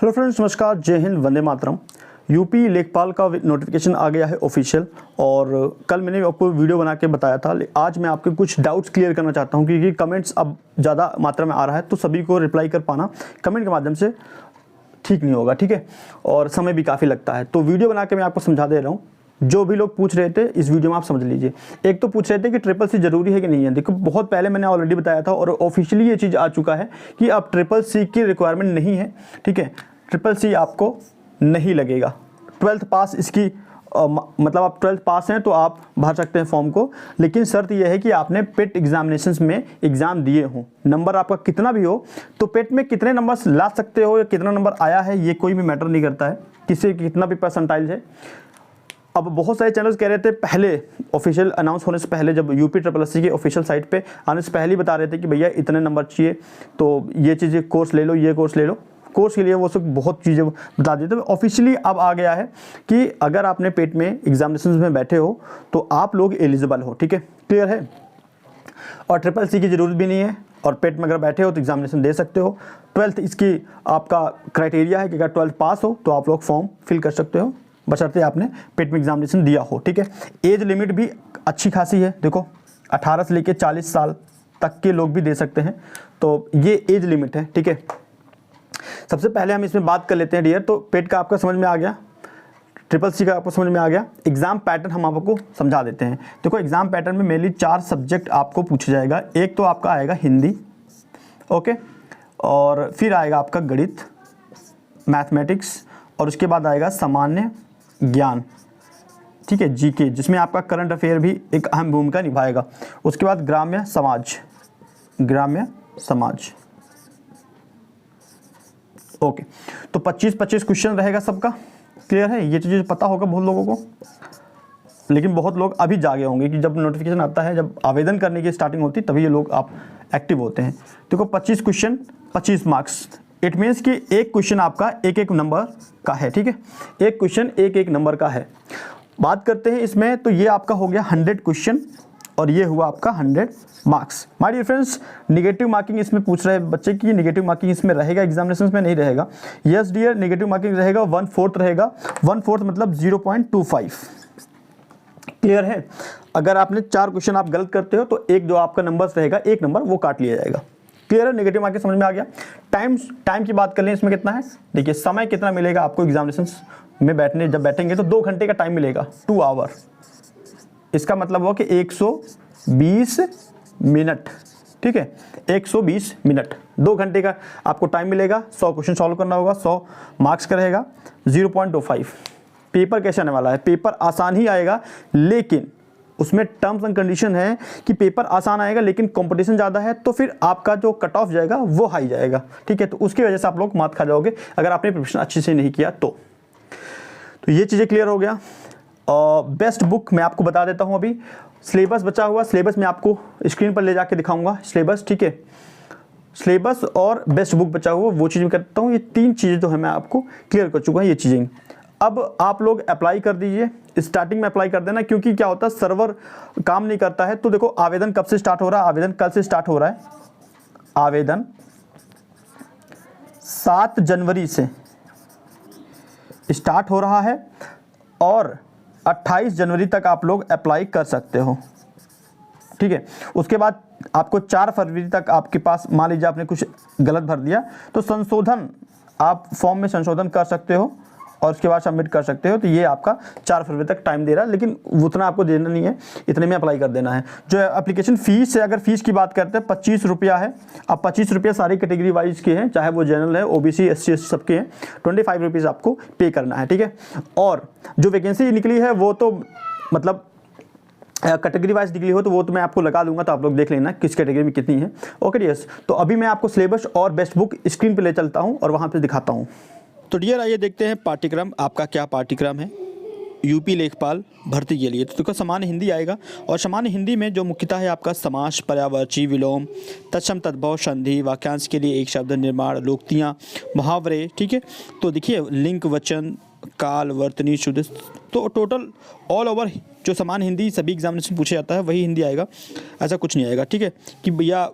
Hello friends, नमस्कार, जय Hind, Vande Mataram. UP लेखपाल का नोटिफिकेशन आ गया है ऑफिशियल, और कल मैंने आपको वीडियो बना के बताया था। आज मैं आपके कुछ डाउट्स क्लियर करना चाहता हूं, क्योंकि कमेंट्स अब ज़्यादा मात्रा में आ रहा है, तो सभी को रिप्लाई कर पाना कमेंट के माध्यम से ठीक नहीं होगा, ठीक है, और समय भी काफ़ी लगता है। तो वीडियो बना के मैं आपको समझा दे रहा हूँ। जो भी लोग पूछ रहे थे इस वीडियो में आप समझ लीजिए। एक तो पूछ रहे थे कि ट्रिपल सी जरूरी है कि नहीं है। देखो, बहुत पहले मैंने ऑलरेडी बताया था और ऑफिशियली ये चीज़ आ चुका है कि अब ट्रिपल सी की रिक्वायरमेंट नहीं है, ठीक है। ट्रिपल सी आपको नहीं लगेगा। 12th पास इसकी मतलब आप 12th पास हैं तो आप भर सकते हैं फॉर्म को, लेकिन शर्त यह है कि आपने पेट एग्जामिनेशंस में एग्ज़ाम दिए हों। नंबर आपका कितना भी हो, तो पेट में कितने नंबर्स ला सकते हो या कितना नंबर आया है, ये कोई भी मैटर नहीं करता है, किसी कितना भी परसेंटाइल है। अब बहुत सारे चैनल्स कह रहे थे पहले, ऑफिशियल अनाउंस होने से पहले, जब यूपी ट्रिपल एस सी की ऑफिशियल साइट पे आने से पहले ही बता रहे थे कि भैया इतने नंबर चाहिए, तो ये चीज़ें कोर्स ले लो, ये कोर्स ले लो। कोर्स के लिए वो सब बहुत चीज़ें बता देते हैं। ऑफिशियली अब आ गया है कि अगर आपने पेट में एग्जामिनेशन में बैठे हो तो आप लोग एलिजिबल हो, ठीक है, क्लियर है। और ट्रिपल सी की ज़रूरत भी नहीं है, और पेट में अगर बैठे हो तो एग्जामिनेशन दे सकते हो। 12th इसकी आपका क्राइटेरिया है कि अगर 12th पास हो तो आप लोग फॉर्म फिल कर सकते हो, बशर्ते आपने पेट में एग्जामिनेशन दिया हो, ठीक है। एज लिमिट भी अच्छी खासी है। देखो, 18 से लेकर 40 साल तक के लोग भी दे सकते हैं, तो ये एज लिमिट है, ठीक है। सबसे पहले हम इसमें बात कर लेते हैं डियर। तो पेट का आपका समझ में आ गया, ट्रिपल सी का आपको समझ में आ गया। एग्जाम पैटर्न हम आपको समझा देते हैं। देखो, एग्जाम पैटर्न में मेनली 4 सब्जेक्ट आपको पूछा जाएगा। एक तो आपका आएगा हिंदी, ओके, और फिर आएगा आपका गणित, मैथमेटिक्स, और उसके बाद आएगा सामान्य ज्ञान, ठीक है, जीके, जिसमें आपका करंट अफेयर भी एक अहम भूमिका निभाएगा। उसके बाद ग्राम्य समाज, ओके। तो 25-25 क्वेश्चन रहेगा सबका, क्लियर है। ये चीज़ पता होगा बहुत लोगों को, लेकिन बहुत लोग अभी जागे होंगे कि जब नोटिफिकेशन आता है, जब आवेदन करने की स्टार्टिंग होती है, तभी ये लोग आप एक्टिव होते हैं। देखो, 25 क्वेश्चन 25 मार्क्स, इट मीन्स कि एक क्वेश्चन आपका एक एक नंबर का है, ठीक है। एक क्वेश्चन एक एक नंबर का है। बात करते हैं इसमें, तो ये आपका हो गया 100 क्वेश्चन, और ये हुआ आपका 100 marks. My dear friends, negative marking इसमें पूछ रहे हैं बच्चे की निगेटिव मार्किंग इसमें रहेगा, एग्जामिनेशन में नहीं रहेगा। यस डियर, निगेटिव मार्किंग रहेगा, 1/4 रहेगा। 1/4 मतलब 0.25, क्लियर है। अगर आपने 4 क्वेश्चन आप गलत करते हो तो एक जो आपका नंबर रहेगा, एक नंबर वो काट लिया जाएगा, क्लियर है। नेगेटिव मार्किंग समझ में आ गया। टाइम की बात कर लें, इसमें कितना है, देखिए, समय कितना मिलेगा आपको एग्जामिनेशन में बैठने, जब बैठेंगे तो 2 घंटे का टाइम मिलेगा, 2 आवर। इसका मतलब हुआ कि 120 मिनट, ठीक है, 120 मिनट, 2 घंटे का आपको टाइम मिलेगा। 100 क्वेश्चन सॉल्व करना होगा, 100 मार्क्स का रहेगा। 0.25 पेपर कैसे आने वाला है, पेपर आसान ही आएगा, लेकिन उसमें टर्म्स एंड कंडीशन है कि पेपर आसान आएगा, लेकिन कंपटीशन ज़्यादा है, तो फिर आपका जो कट ऑफ जाएगा वो हाई जाएगा, ठीक है। तो उसकी वजह से आप लोग मात खा जाओगे अगर आपने प्रिपरेशन अच्छे से नहीं किया तो ये चीज़ें क्लियर हो गया। बेस्ट बुक मैं आपको बता देता हूँ। अभी सिलेबस बचा हुआ, सिलेबस मैं आपको स्क्रीन पर ले जाके दिखाऊंगा सिलेबस, ठीक है। सिलेबस और बेस्ट बुक बचा हुआ, वो चीज़ मैं करता हूँ। ये 3 चीज़ें जो है मैं आपको क्लियर कर चुका हूँ, ये चीज़ें। अब आप लोग अप्लाई कर दीजिए, स्टार्टिंग में अप्लाई कर देना, क्योंकि क्या होता है, सर्वर काम नहीं करता है। तो देखो, आवेदन कब से स्टार्ट हो रहा है, आवेदन कल से स्टार्ट हो रहा है। आवेदन 7 जनवरी से स्टार्ट हो रहा है, और 28 जनवरी तक आप लोग अप्लाई कर सकते हो, ठीक है। उसके बाद आपको 4 फरवरी तक आपके पास, मान लीजिए आपने कुछ गलत भर दिया, तो संशोधन, आप फॉर्म में संशोधन कर सकते हो और उसके बाद सबमिट कर सकते हो। तो ये आपका 4 फरवरी तक टाइम दे रहा है, लेकिन उतना आपको देना नहीं है, इतने में अप्लाई कर देना है। जो एप्लीकेशन फ़ीस है, अगर फीस की बात करते हैं, 25 रुपया है। अब 25 रुपया सारी कैटेगरी वाइज के हैं, चाहे वो जनरल है, OBC, SC सबके हैं। 25 रुपीज़ आपको पे करना है, ठीक है। और जो वैकेंसी निकली है वो तो मतलब कैटेगरी वाइज निकली हो, तो वो तो मैं आपको लगा दूंगा, तो आप लोग देख लेना किस कैटेगरी में कितनी है, ओके डियर्स। तो अभी मैं आपको सिलेबस और बेस्ट बुक स्क्रीन पे ले चलता हूँ और वहाँ पे दिखाता हूँ। तो डियर, आइए देखते हैं पाठ्यक्रम आपका क्या पाठ्यक्रम है यूपी लेखपाल भर्ती के लिए। तो देखो, सामान्य हिंदी आएगा, और सामान्य हिंदी में जो मुख्यतः है आपका समास, पर्यायवाची, विलोम, तत्सम, तद्भव, संधि, वाक्यांश के लिए एक शब्द निर्माण, लोकोक्तियाँ, मुहावरे, ठीक है। तो देखिए, लिंक, वचन, काल, वर्तनी, शुद्ध, तो टोटल ऑल ओवर जो समान हिंदी सभी एग्जामिनेशन पूछा जाता है वही हिंदी आएगा, ऐसा कुछ नहीं आएगा, ठीक है, कि भैया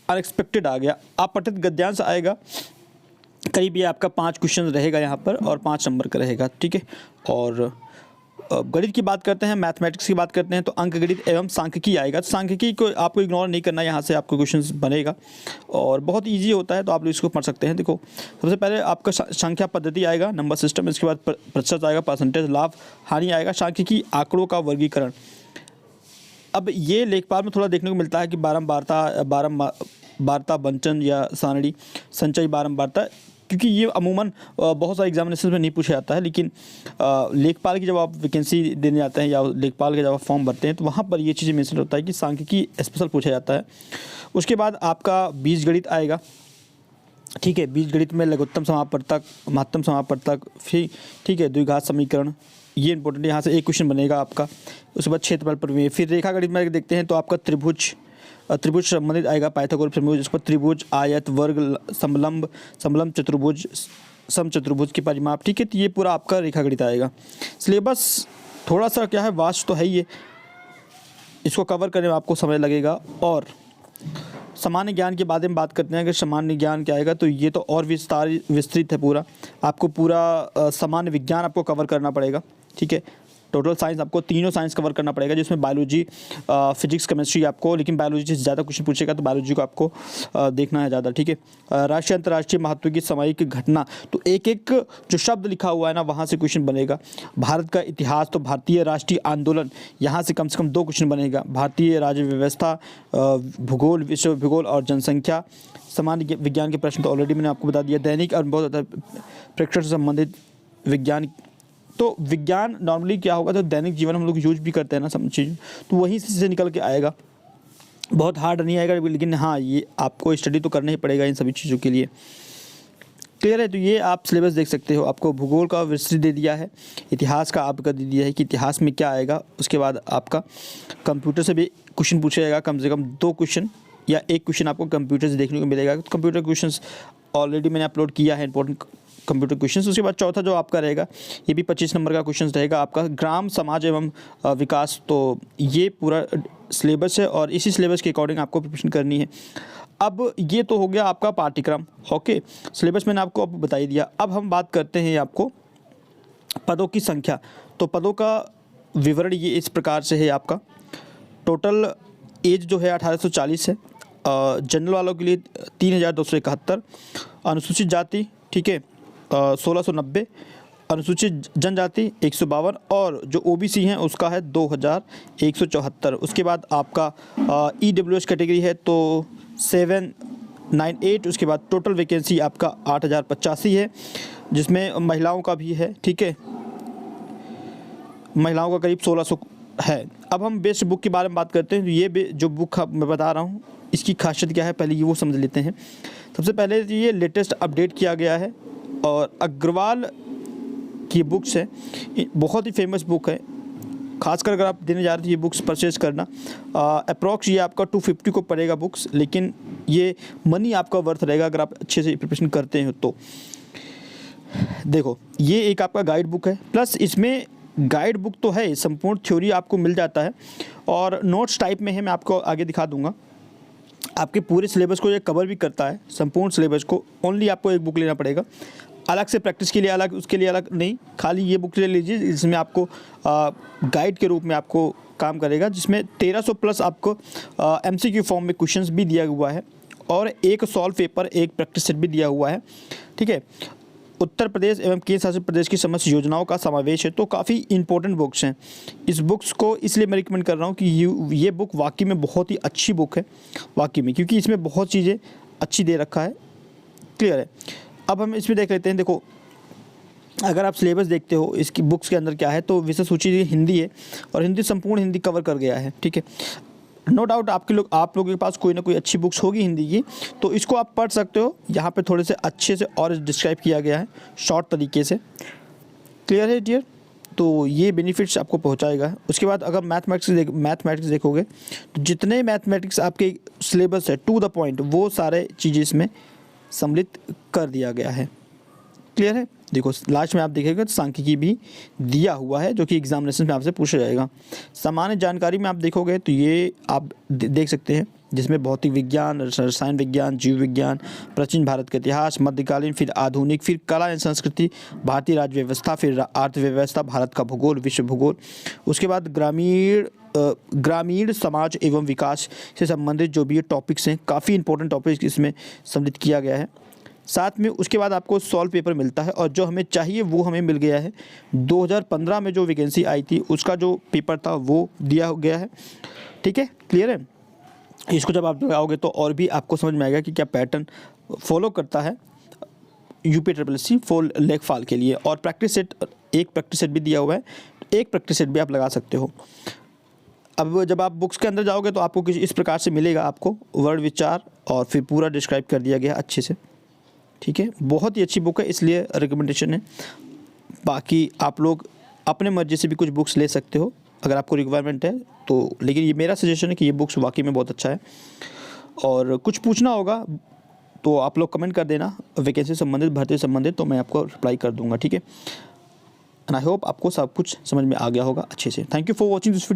अनएक्सपेक्टेड आ गया। अपठित गद्यांश आएगा, करीब ये आपका 5 क्वेश्चन रहेगा यहाँ पर और 5 नंबर का रहेगा, ठीक है। और गणित की बात करते हैं, मैथमेटिक्स की बात करते हैं तो अंकगणित एवं सांख्यिकी आएगा। तो सांख्यिकी को आपको इग्नोर नहीं करना, यहाँ से आपको क्वेश्चंस बनेगा और बहुत इजी होता है, तो आप लोग इसको पढ़ सकते हैं। देखो सबसे पहले आपका संख्या पद्धति आएगा, नंबर सिस्टम, इसके बाद प्रतिशत आएगा, परसेंटेज, लाभ हानि आएगा, सांख्यिकी आंकड़ों का वर्गीकरण। अब ये लेखपाल में थोड़ा देखने को मिलता है कि बारंबारता बंटन या सारणी, संचयी बारंबारता, क्योंकि ये अमूमन बहुत सारे एग्जामिनेशन में नहीं पूछा जाता है, लेकिन लेखपाल की जब आप वैकेंसी देने जाते हैं या लेखपाल के जब आप फॉर्म भरते हैं तो वहाँ पर ये चीज़ें मेंशन होता है कि सांख्यिकी स्पेशल पूछा जाता है। उसके बाद आपका बीजगणित आएगा, ठीक है। बीजगणित में लघुत्तम समापवर्तक, महत्तम समापवर्तक, फिर ठीक है द्विघात समीकरण, ये इंपॉर्टेंट, यहाँ से एक क्वेश्चन बनेगा आपका। उसके बाद क्षेत्रफल प्रमेय, फिर रेखा गणित में देखते हैं तो आपका त्रिभुज संबंधित आएगा, पाइथागोरस प्रमेय, जिस पर त्रिभुज, आयत, वर्ग, समलंब चतुर्भुज, समचतुर्भुज की परिमाप, ठीक है। तो ये पूरा आपका रेखा गणित आएगा। सिलेबस थोड़ा सा क्या है, वास्ट तो है ही है, इसको कवर करने में आपको समय लगेगा। और सामान्य ज्ञान के बारे में बात करते हैं, अगर सामान्य ज्ञान क्या आएगा तो ये तो और विस्तृत है पूरा, आपको पूरा सामान्य विज्ञान आपको कवर करना पड़ेगा, ठीक है। टोटल साइंस आपको तीनों साइंस कवर करना पड़ेगा, जिसमें बायोलॉजी, फिजिक्स, केमिस्ट्री आपको, लेकिन बायोलॉजी से ज़्यादा क्वेश्चन पूछेगा तो बायोलॉजी को आपको देखना है ज़्यादा, ठीक है। राष्ट्रीय अंतर्राष्ट्रीय महत्व की सामयिक घटना, तो एक एक जो शब्द लिखा हुआ है ना वहाँ से क्वेश्चन बनेगा। भारत का इतिहास, तो भारतीय राष्ट्रीय आंदोलन, यहाँ से कम 2 क्वेश्चन बनेगा। भारतीय राज्य व्यवस्था, भूगोल, विश्व भूगोल और जनसंख्या, सामान्य विज्ञान के प्रश्न तो ऑलरेडी मैंने आपको बता दिया। दैनिक और बहुत ज़्यादा प्रेक्षण से संबंधित विज्ञान, तो विज्ञान नॉर्मली क्या होगा, तो दैनिक जीवन हम लोग यूज भी करते हैं ना सब चीज़, तो वहीं से निकल के आएगा, बहुत हार्ड नहीं आएगा, लेकिन हाँ ये आपको स्टडी तो करना ही पड़ेगा इन सभी चीज़ों के लिए। क्लियर है। तो ये आप सिलेबस देख सकते हो, आपको भूगोल का विस्तृत दे दिया है, इतिहास का आपका दे दिया है कि इतिहास में क्या आएगा। उसके बाद आपका कंप्यूटर से भी क्वेश्चन पूछा जाएगा, कम से कम 2 क्वेश्चन या 1 क्वेश्चन आपको कंप्यूटर से देखने को मिलेगा। तो कंप्यूटर क्वेश्चन ऑलरेडी मैंने अपलोड किया है, इंपॉर्टेंट कंप्यूटर क्वेश्चन। उसके बाद चौथा जो आपका रहेगा, ये भी 25 नंबर का क्वेश्चन रहेगा आपका, ग्राम समाज एवं विकास। तो ये पूरा सिलेबस है और इसी सिलेबस के अकॉर्डिंग आपको प्रिपरेशन करनी है। अब ये तो हो गया आपका पाठ्यक्रम, ओके, सिलेबस मैंने आपको अब बता ही दिया। अब हम बात करते हैं आपको पदों की संख्या। तो पदों का विवरण ये इस प्रकार से है आपका, टोटल एज जो है 1840 है, जनरल वालों के लिए 3271, अनुसूचित जाति, ठीक है, 1690, अनुसूचित जनजाति 152 और जो ओबीसी हैं उसका है 2174। उसके बाद आपका ईडब्ल्यूएस कैटेगरी है तो 798। उसके बाद टोटल वैकेंसी आपका 8085 है, जिसमें महिलाओं का भी है, ठीक है, महिलाओं का करीब 1600 है। अब हम बेस्ट बुक के बारे में बात करते हैं। तो ये जो बुक मैं बता रहा हूँ इसकी खासियत क्या है, पहले ये वो समझ लेते हैं। सबसे पहले ये लेटेस्ट अपडेट किया गया है और अग्रवाल की बुक्स है, बहुत ही फेमस बुक है, खासकर अगर आप देने जा रहे थे ये बुक्स परचेज करना। अप्रॉक्स ये आपका 250 को पड़ेगा बुक्स, लेकिन ये मनी आपका वर्थ रहेगा अगर आप अच्छे से प्रिपरेशन करते हैं। तो देखो ये एक आपका गाइड बुक है, प्लस इसमें गाइड बुक तो है, संपूर्ण थ्योरी आपको मिल जाता है और नोट्स टाइप में है, मैं आपको आगे दिखा दूंगा। आपके पूरे सिलेबस को ये कवर भी करता है, संपूर्ण सिलेबस को। ओनली आपको एक बुक लेना पड़ेगा, अलग से प्रैक्टिस के लिए अलग, उसके लिए अलग नहीं, खाली ये बुक ले लीजिए, जिसमें आपको गाइड के रूप में आपको काम करेगा, जिसमें 1300 प्लस आपको MCQ फॉर्म में क्वेश्चंस भी दिया हुआ है और एक सॉल्व पेपर, एक प्रैक्टिस सेट भी दिया हुआ है, ठीक है। उत्तर प्रदेश एवं केंद्र शासित प्रदेश की समस्त योजनाओं का समावेश है। तो काफ़ी इंपॉर्टेंट बुक्स हैं। इस बुक्स को इसलिए मैं रिकमेंड कर रहा हूँ कि ये बुक वाकई में बहुत ही अच्छी बुक है, वाकई में, क्योंकि इसमें बहुत चीज़ें अच्छी दे रखा है। क्लियर है। अब हम इसमें देख लेते हैं। देखो अगर आप सिलेबस देखते हो इसकी बुक्स के अंदर क्या है, तो विषय सूची हिंदी है और हिंदी संपूर्ण हिंदी कवर कर गया है, ठीक है। नो डाउट आप लोगों के पास कोई ना कोई अच्छी बुक्स होगी हिंदी की, तो इसको आप पढ़ सकते हो। यहाँ पे थोड़े से अच्छे से और डिस्क्राइब किया गया है शॉर्ट तरीके से। क्लियर है डियर। तो ये बेनिफिट्स आपको पहुँचाएगा। उसके बाद अगर मैथमेटिक्स देखोगे तो जितने मैथमेटिक्स आपके सिलेबस है टू द पॉइंट, वो सारे चीज़ें इसमें सम्मिलित कर दिया गया है। क्लियर है। देखो लास्ट में आप देखिएगा तो सांख्यिकी भी दिया हुआ है, जो कि एग्जामिनेशन में आपसे पूछा जाएगा। सामान्य जानकारी में आप देखोगे तो ये आप देख सकते हैं जिसमें भौतिक विज्ञान, रसायन विज्ञान, जीव विज्ञान, प्राचीन भारत का इतिहास, मध्यकालीन, फिर आधुनिक, फिर कला एवं संस्कृति, भारतीय राज्य व्यवस्था, फिर अर्थव्यवस्था, भारत का भूगोल, विश्व भूगोल। उसके बाद ग्रामीण समाज एवं विकास से संबंधित जो भी ये टॉपिक्स हैं, काफ़ी इंपॉर्टेंट टॉपिक्स इसमें सम्मिलित किया गया है। साथ में उसके बाद आपको सॉल्व पेपर मिलता है, और जो हमें चाहिए वो हमें मिल गया है। 2015 में जो वैकेंसी आई थी उसका जो पेपर था वो दिया गया है। ठीक है, क्लियर है। इसको जब आप लगाओगे तो और भी आपको समझ में आएगा कि क्या पैटर्न फॉलो करता है UPSSC फॉर लेखपाल के लिए। और प्रैक्टिस सेट, एक प्रैक्टिस सेट भी दिया हुआ है, एक प्रैक्टिस सेट भी आप लगा सकते हो। अब जब आप बुक्स के अंदर जाओगे तो आपको किस इस प्रकार से मिलेगा, आपको वर्ड विचार और फिर पूरा डिस्क्राइब कर दिया गया अच्छे से। ठीक है, बहुत ही अच्छी बुक है, इसलिए रिकमेंडेशन है। बाकी आप लोग अपने मर्जी से भी कुछ बुक्स ले सकते हो अगर आपको रिक्वायरमेंट है तो, लेकिन ये मेरा सजेशन है कि ये बुक्स वाकई में बहुत अच्छा है। और कुछ पूछना होगा तो आप लोग कमेंट कर देना, वैकेंसी संबंधित, भर्ती संबंधित, तो मैं आपको रिप्लाई कर दूंगा। ठीक है, एंड आई होप आपको सब कुछ समझ में आ गया होगा अच्छे से। Thank you for watching this video.